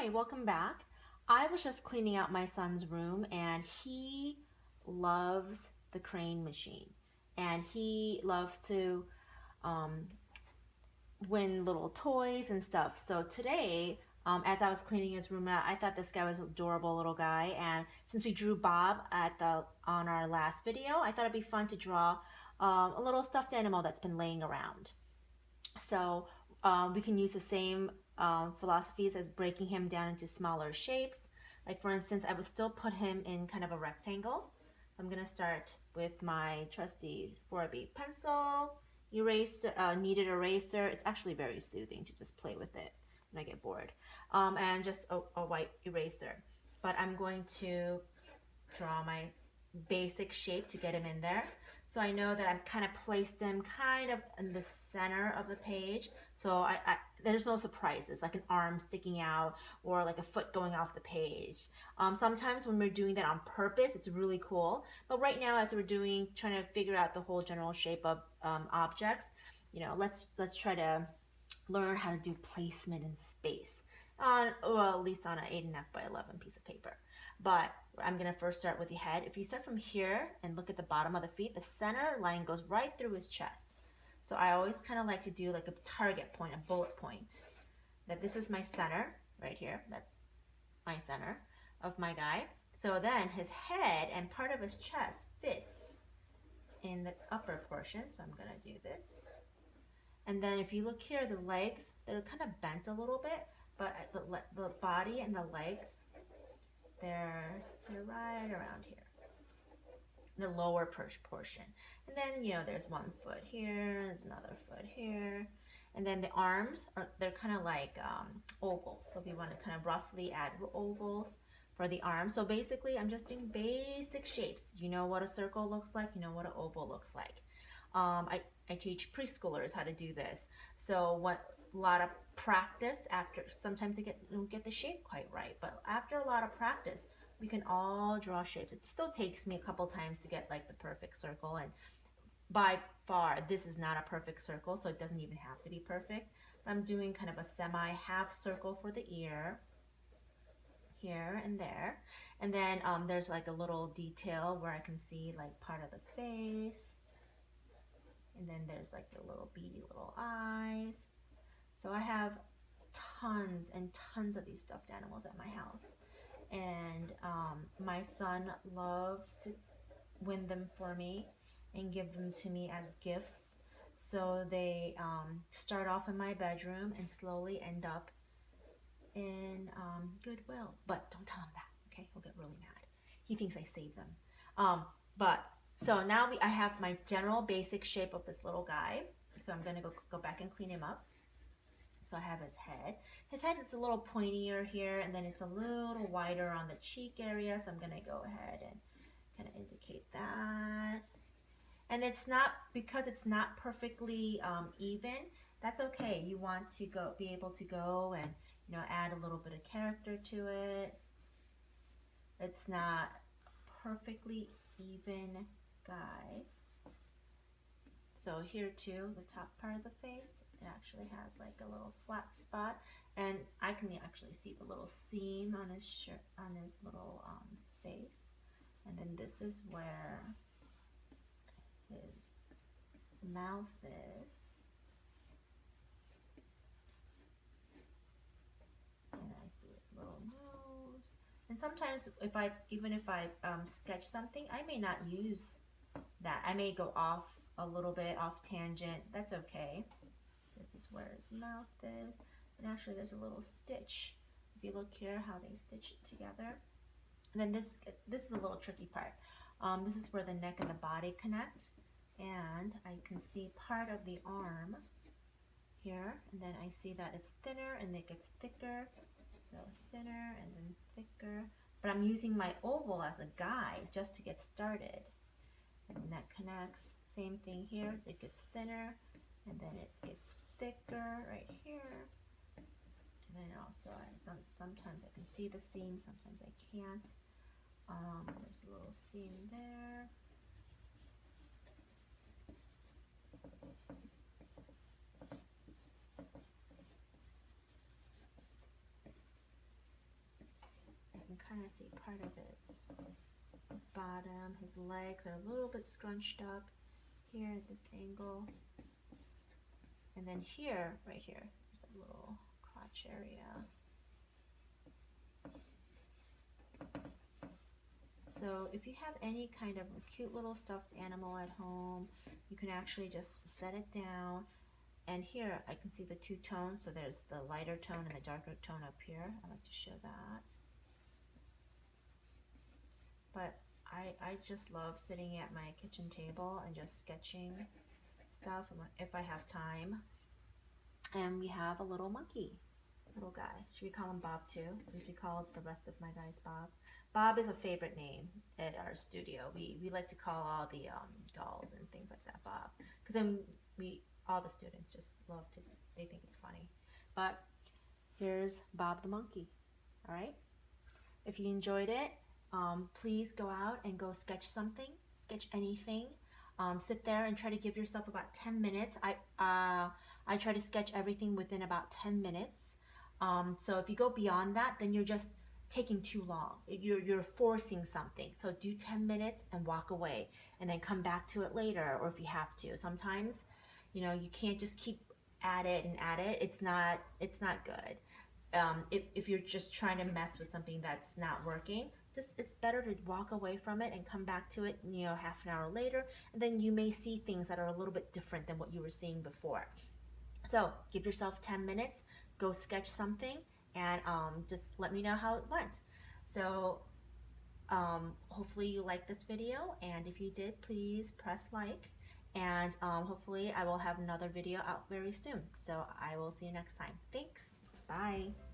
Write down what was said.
Hi, welcome back. I was just cleaning out my son's room and he loves the crane machine and he loves to um, win little toys and stuff. So today, as I was cleaning his room out, I thought this guy was an adorable little guy. And since we drew Bob on our last video, I thought it'd be fun to draw a little stuffed animal that's been laying around. So we can use the same philosophies as breaking him down into smaller shapes. Like for instance, I would still put him in kind of a rectangle. So I'm gonna start with my trusty 4B pencil, eraser, kneaded eraser. It's actually very soothing to just play with it when I get bored. And just a white eraser. But I'm going to draw my basic shape to get him in there. So I know that I've kind of placed him kind of in the center of the page. So there's no surprises, like an arm sticking out or like a foot going off the page. Sometimes when we're doing that on purpose, it's really cool. But right now, as we're trying to figure out the whole general shape of objects, let's try to learn how to do placement in space on, well, at least on an 8.5 by 11 piece of paper. But I'm gonna first start with the head. If you start from here and look at the bottom of the feet, the center line goes right through his chest. So I always kind of like to do like a target point, a bullet point. That this is my center right here. That's my center of my guy. So then his head and part of his chest fits in the upper portion. So I'm gonna do this. And then if you look here, the legs, they're kind of bent a little bit, but the body and the legs, they're right around here, the lower portion. And then, there's one foot here, there's another foot here. And then the arms, they're kind of like ovals. So we want to kind of roughly add ovals for the arms. So basically, I'm just doing basic shapes. You know what a circle looks like, you know what an oval looks like. I teach preschoolers how to do this. So a lot of practice after, sometimes they don't get the shape quite right, but after a lot of practice, we can all draw shapes. It still takes me a couple times to get like the perfect circle, and by far, this is not a perfect circle, so it doesn't even have to be perfect. I'm doing kind of a semi-half circle for the ear, here and there. And then there's like a little detail where I can see like part of the face. And then there's like the little beady little eyes. So I have tons and tons of these stuffed animals at my house. And my son loves to win them for me and give them to me as gifts. So they start off in my bedroom and slowly end up in Goodwill. But don't tell him that, okay? He'll get really mad. He thinks I saved them. But so now I have my general basic shape of this little guy. So I'm gonna go back and clean him up. So I have his head. His head is a little pointier here, and then it's a little wider on the cheek area. So I'm gonna go ahead and kind of indicate that. And it's not, because it's not perfectly even, that's okay. You want to be able to go and add a little bit of character to it. It's not perfectly even guy. So here too, the top part of the face, it actually has like a little flat spot, and I can actually see the little seam on his shirt, on his little face. And then this is where his mouth is. And I see his little nose. And sometimes even if I sketch something, I may not use that. I may go off a little bit, off tangent. That's okay. This is where his mouth is. And actually there's a little stitch. If you look here, how they stitch it together. And then this is a little tricky part. This is where the neck and the body connect. And I can see part of the arm here. And then I see that it's thinner and it gets thicker. So thinner and then thicker. But I'm using my oval as a guide just to get started. And that connects. Same thing here. It gets thinner and then it gets thicker right here. And then also sometimes I can see the seam, sometimes I can't. There's a little seam there. can kind of see part of his bottom. His legs are a little bit scrunched up here at this angle. And then here, right here, there's a little crotch area. So if you have any kind of cute little stuffed animal at home, you can actually just set it down. And here I can see the two tones. So there's the lighter tone and the darker tone up here. I like to show that. But I just love sitting at my kitchen table and just sketching stuff if I have time. And we have a little monkey, little guy. Should we call him Bob too, since we called the rest of my guys Bob? Bob is a favorite name at our studio. We like to call all the dolls and things like that Bob, because then all the students just love to, they think it's funny. But here's Bob the monkey. All right. If you enjoyed it, please go out and go sketch something, sketch anything. Sit there and try to give yourself about 10 minutes. I try to sketch everything within about 10 minutes. So if you go beyond that, then you're just taking too long. You're forcing something. So do 10 minutes and walk away, and then come back to it later, or if you have to. Sometimes, you can't just keep at it and at it. It's not good. If you're just trying to mess with something that's not working, it's better to walk away from it and come back to it, half an hour later, and then you may see things that are a little bit different than what you were seeing before. So give yourself 10 minutes, go sketch something, and just let me know how it went. So hopefully you liked this video, and if you did, please press like, and hopefully I will have another video out very soon. So I will see you next time. Thanks. Bye.